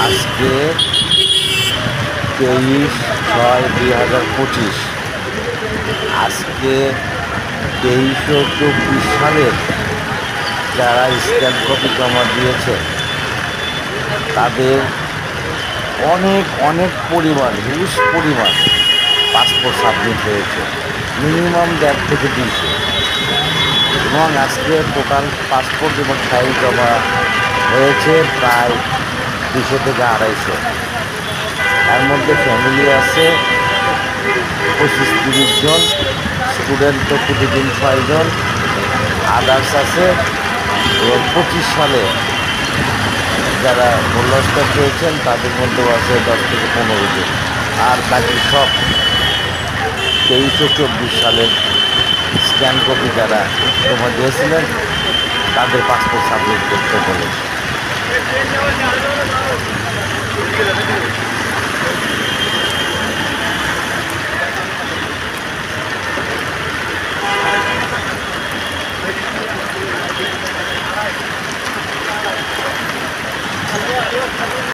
আজকে 23/6/2025। আজকে 2324 সালের যারা স্ক্যান কপি জমা দিয়েছে তাদের অনেক অনেক পরিমাণ, হিউজ পরিমাণ পাসপোর্ট সাবমিট হয়েছে, মিনিমাম 1.5 থেকে 200। এবং আজকে টোটাল পাসপোর্ট এবং ফাইল জমা হয়েছে প্রায় 200 থেকে 250। তার মধ্যে ফ্যামিলি আছে 25-30 জন, স্টুডেন্ট তো প্রতিদিন 6 জন, আদার্স আছে। এবং 25 সালে যারা মূল্যস্কার পেয়েছেন তাদের মধ্যেও আছে 10 থেকে 15 জন। আর বাকি সব 2324 সালের স্ক্যান কপি যারা জমা দিয়েছিলেন তাদের পাসপোর্ট সাবমিট করতে বলেছে।